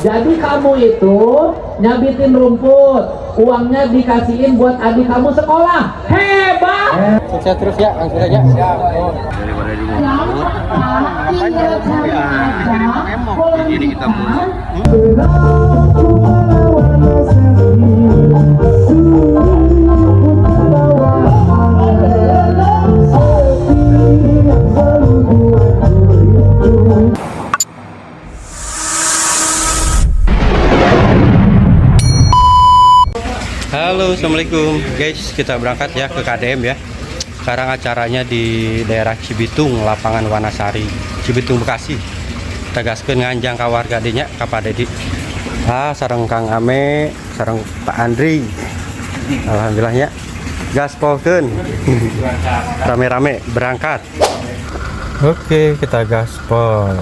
Jadi kamu itu nyabitin rumput, uangnya dikasihin buat adik kamu sekolah. Hebat. Sukses terus ya, langsung aja. Siap. Jadi kita mulai. Halo, assalamualaikum guys, kita berangkat ya ke KDM ya. Sekarang acaranya di daerah Cibitung, lapangan Wanasari, Cibitung Bekasi. Kita gaskeun nganjang ka warga dinya ka Pak Dedi. Sareng Kang Ame, sareng Pak Andri. Alhamdulillahnya gaspolkeun. Rame-rame berangkat. Oke, kita gaspol.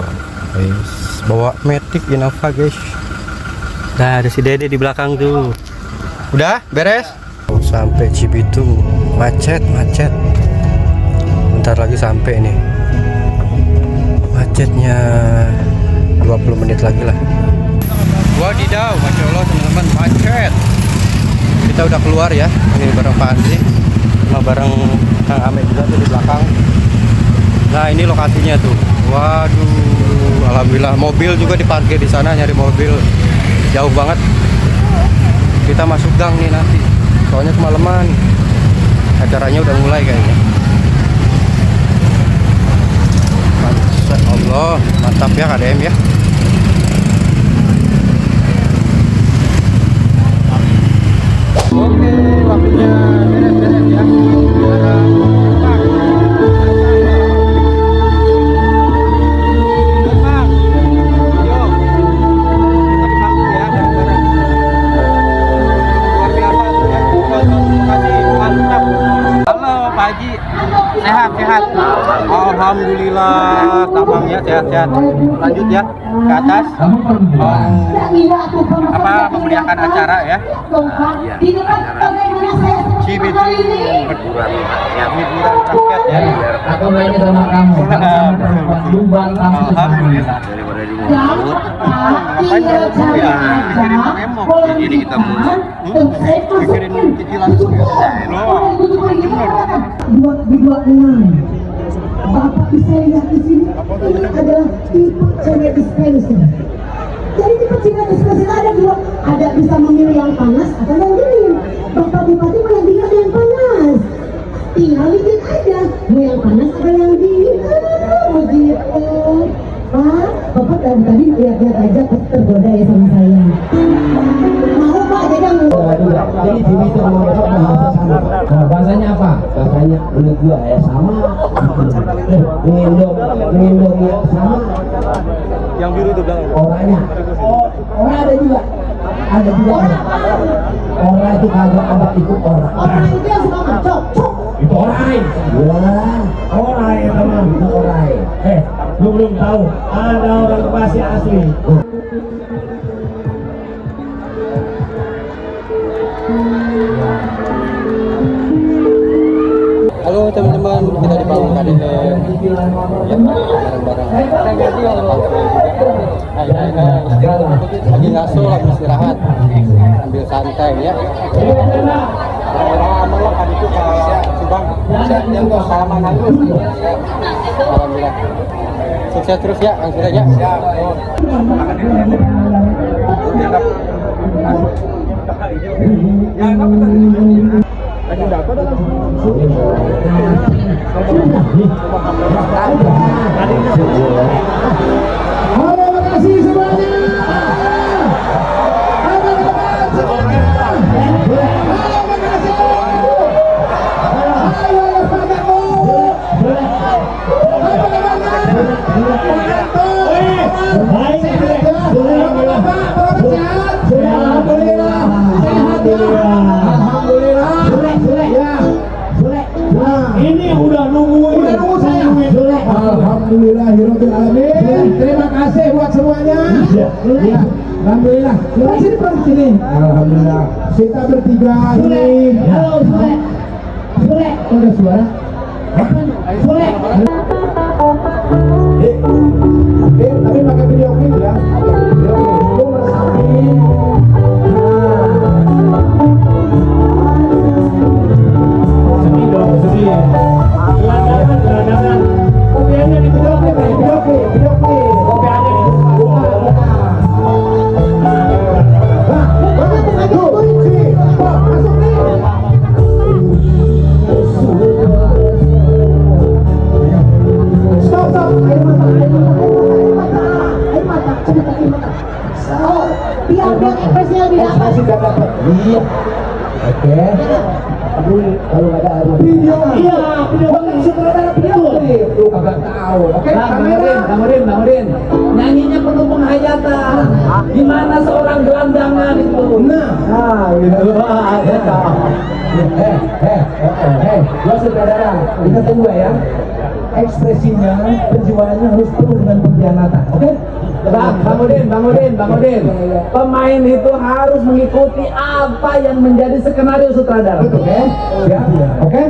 Guys, bawa Matic Innova guys. Nah, ada si Dede di belakang tuh. Udah beres? Sampai Cibitung, macet. Bentar lagi sampai nih. Macetnya 20 menit lagi lah. Wadidaw, Masya Allah teman-teman, macet. Kita udah keluar ya. Ini bareng Pak Andri sama bareng Kang Ame juga tuh di belakang. Nah, ini lokasinya tuh. Waduh, alhamdulillah mobil juga diparkir di sana, nyari mobil. Jauh banget. Kita masuk gang nih nanti, soalnya kemalaman. Acaranya udah mulai kayaknya. Masya Allah, mantap ya KDM ya. Oke, waktunya beres-beres ya. Sehat. Alhamdulillah, tamang ya, sehat-sehat. Lanjut ya ke atas. Memeriahkan acara ya. Cibitung hiburan rakyat ya. Aku mainnya sama kamu. Alhamdulillah. Ngapain dulu ya? Mikirin memo. Jadi kita mulai. Mikirin cicilan bener. Bapak bisa lihat di sini, ini adalah tipe cewek dispenser. Jadi tipe cewek dispenser ada dua, ada bisa memilih yang panas atau yang dingin. Bapak Bupati malah bilang yang panas. Tinggal bikin aja, mau yang panas atau yang dingin. Begitu. Pak, Bapak tadi lihat-lihat aja tergoda ya sama saya. Mau Pak, jadi yang Jadi Jimmy itu mau bahasa sama. Nah, bahasanya apa? Bahasanya menurut gua ya sama. Ingin ya sama. Yang biru itu bilang Orangnya. Orang ada juga. Ada juga orang. Orang itu kagak ada ikut orang. orang itu yang suka ngacok. Itu orang. Wah, orang ya teman, itu orang. Lu belum tahu ada orang Bekasi asli. halo teman-teman, kita di Panggung KDM ya, bareng-bareng lagi ngaso, lagi istirahat sambil santai ya. Lama lo kan itu ke Subang yang ke Salaman Hangus. Alhamdulillah, sukses terus ya, langsung aja. Halo, makasih semuanya. Ini udah nunggu saya. Alhamdulillahirobbilalamin. Terima kasih buat semuanya. Ya, alhamdulillah. Sini Pak, sini. Alhamdulillah. Kita bertiga ini. Halo, Sule. Sule. Ada suara? Sule. Tapi pakai video klip ya. Video klip. Oh, biar ekspresinya lebih dapat. Ekspresi gak dapat. Iya. Oke. Tapi kalau nggak ada Video. Iya, video. bukan sutradara video. Lu kagak tahu. Oke, Kamurin. Nyanyinya penuh penghayatan. Gimana seorang gelandangan itu? Nah, gitu. Gua sutradara. Ingatin gue ya. Ekspresinya, penjiwaannya harus penuh dengan pengkhianatan. Oke? Bang Udin. Pemain itu harus mengikuti apa yang menjadi skenario sutradara. Oke? Siap? Oke?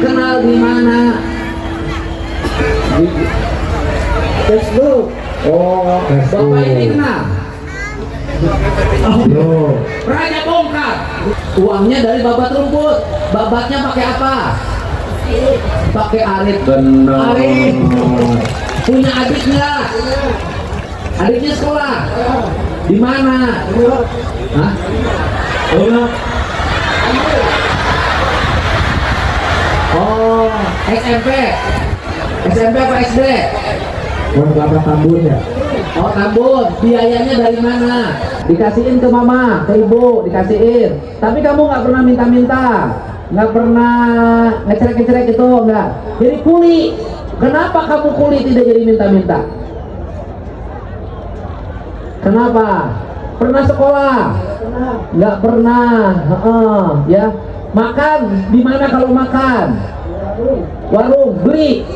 Kenal di mana? Di Facebook. Oh, Bapak ini kenal? Raja bongkar. Uangnya dari babat rumput. Babatnya pakai apa? Pakai arit. Benar. Arit. Punya adik nggak? Adiknya sekolah. Di mana? Hah? Oh, SMP apa SD? Kelapa Tambun ya. Oh, Tambun. Biayanya dari mana? Dikasihin ke mama, ke ibu, dikasihin. Tapi kamu nggak pernah minta-minta, nggak pernah ngecerek-ngecerek itu, nggak. Jadi kuli. Kenapa kamu kuli tidak jadi minta-minta? Kenapa? Pernah sekolah? Nggak pernah. Ya. Makan di mana kalau makan? Warung, beli.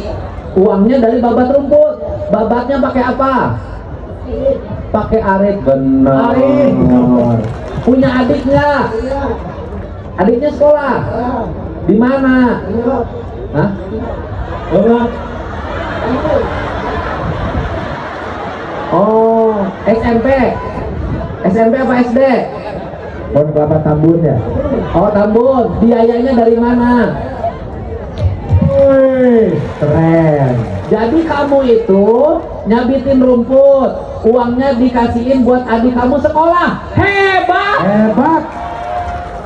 Uangnya dari babat rumput. Babatnya pakai apa? Pakai arit. Benar. Arit. Punya adik nggak? Adiknya sekolah. Di mana? Hah? Oh, SMP apa SD? Kelapa Tambun ya. Oh, Tambun. Biayanya dari mana? Keren. Jadi kamu itu nyabitin rumput, uangnya dikasihin buat adik kamu sekolah.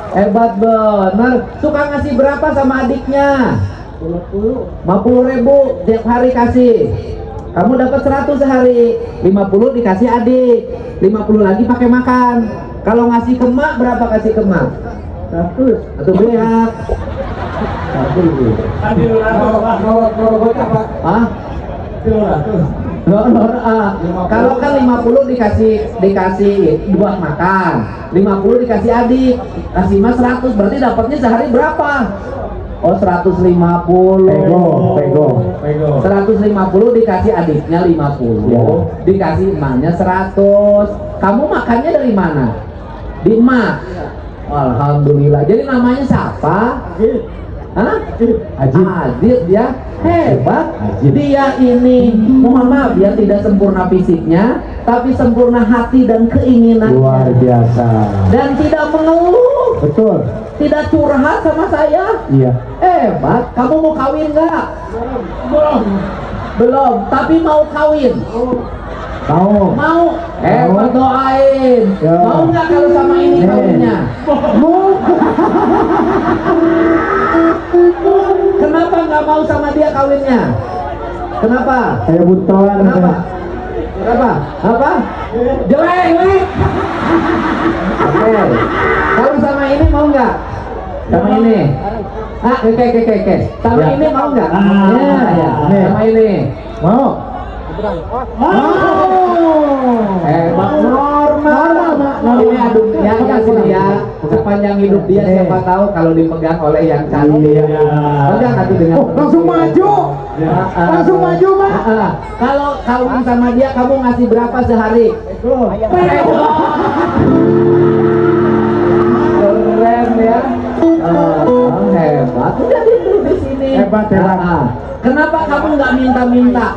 Hebat bener. Suka ngasih berapa sama adiknya? 50.000 tiap hari kasih. Kamu dapat 100 sehari, 50 dikasih adik, 50 lagi pakai makan. Kalau ngasih ke mak, berapa kasih ke mak? 100 atau banyak? 1. Hah? Kalau kan 50 dikasih buat makan, 50 dikasih adik, kasih mas 100, berarti dapatnya sehari berapa? Oh, 150. Pego. 150 dikasih adiknya 50, Ya. dikasih emaknya 100. Kamu makannya dari mana? Di emak. Alhamdulillah. Jadi namanya siapa? Hah? Adit ya. Hebat. Dia ini, mohon maaf ya, tidak sempurna fisiknya, tapi sempurna hati dan keinginan. Luar biasa. Dan tidak mengeluh, Betul. tidak curhat sama saya. Iya. Hebat. Kamu mau kawin nggak? Belum. Tapi mau kawin. Mau. Hebat, doain. Ya. Mau nggak kalau sama ini kawinnya? Kenapa nggak mau sama dia kawinnya? Kenapa? Kayak buntolan. Kenapa? Apa? Jelek. Oke. Kalau sama ini mau nggak? Sama ini? Oke. Sama Ya. ini mau nggak? Ya. Ya. Sama ini. Mau. Hebat, normal. Ini aduk ya, kasih dia sepanjang hidup dia, siapa tahu kalau dipegang oleh yang cantik. Pegang nanti dengan Langsung maju. Langsung maju, Mak. Kalau kawin sama dia, kamu ngasih berapa sehari? Keren ya. Hebat. Udah duduk di sini. Hebat. Kenapa kamu nggak minta-minta?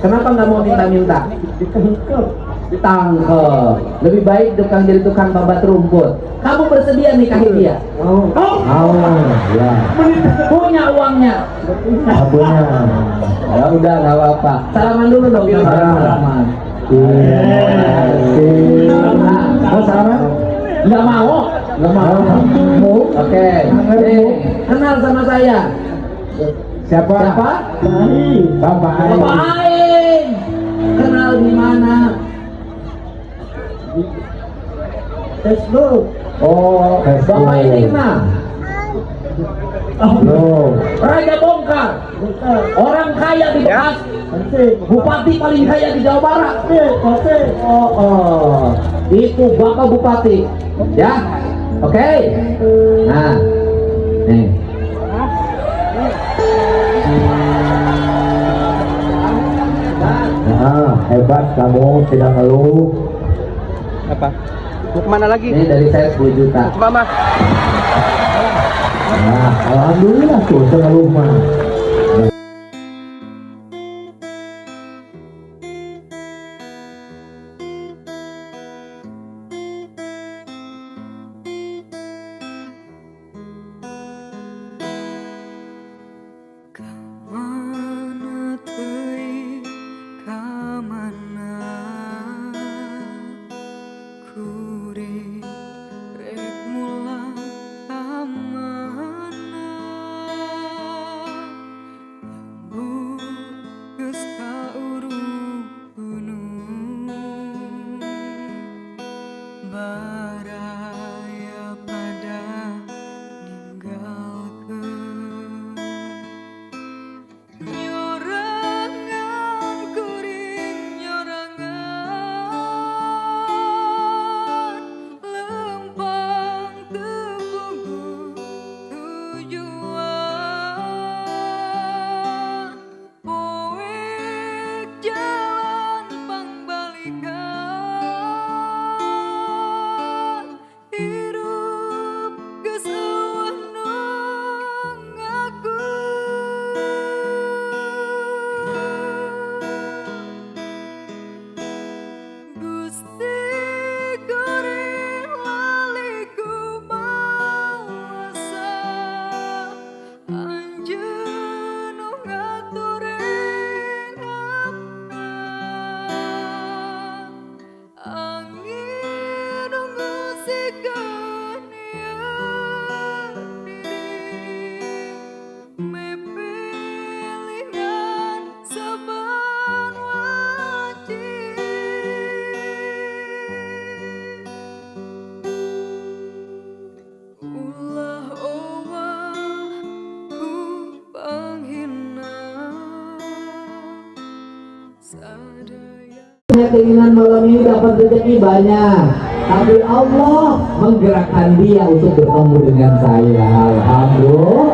Kenapa nggak mau minta-minta? Ditangkep. Lebih baik tukang jadi tukang babat rumput. Kamu bersedia nikahin dia? Ya. Punya uangnya? Punya. Ya udah, nggak apa-apa. Salaman dulu dong. Salaman. Mau salaman? Nggak mau? Oke. Kenal sama saya. Siapa? Bapak Aing. Kenal di mana? Facebook. Oh, Bapak ini mah Raja Bongkar, orang kaya di Bekasi, bupati paling kaya di Jawa Barat. Itu Bapak Bupati, ya? Oke. Nah, nih. Hebat kamu, tidak ngeluh. Apa? Mau kemana lagi? Ini dari saya 10 juta. Mama. Nah, alhamdulillah tuh, tidak ngeluh mah. Keinginan malam ini dapat rezeki banyak, tapi Allah menggerakkan dia untuk bertemu dengan saya. Alhamdulillah.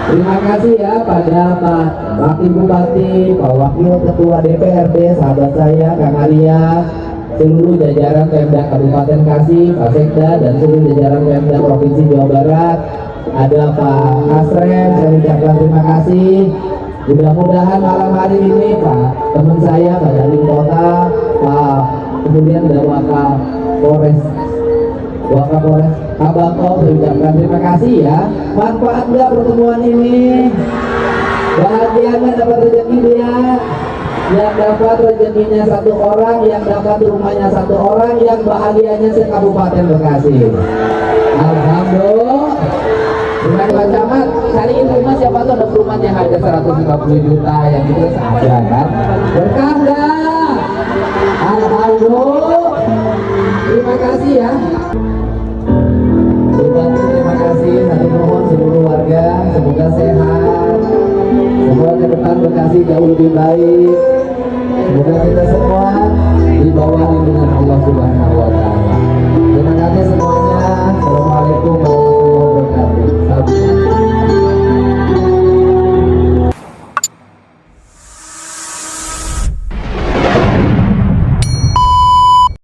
Terima kasih ya pada Pak Wakil Bupati, Pak Wakil Ketua DPRD, sahabat saya Kang Arya, seluruh jajaran Pemda Kabupaten Bekasi, Pak Sekda, dan seluruh jajaran Pemda Provinsi Jawa Barat. Ada Pak Kasrem, saya ucapkan terima kasih. Mudah-mudahan malam hari ini Pak teman saya Pak Dalim Kota, Pak kemudian ada Wakapolres Kabangkok, saya ucapkan terima kasih ya. Manfaat nggak pertemuan ini? Bahagia nggak dapat rezeki dia? Yang dapat rezekinya 1 orang, yang dapat rumahnya 1 orang, yang bahagianya se-Kabupaten Bekasi. Alhamdulillah. Dengan Pak Camat, cariin rumah siapa tuh ada perumahan yang harga 150 juta yang itu saja kan? Berkah nggak? Alhamdulillah. Terima kasih ya. Terima kasih, saya mohon seluruh warga semoga sehat, semoga ke depan Bekasi jauh lebih baik.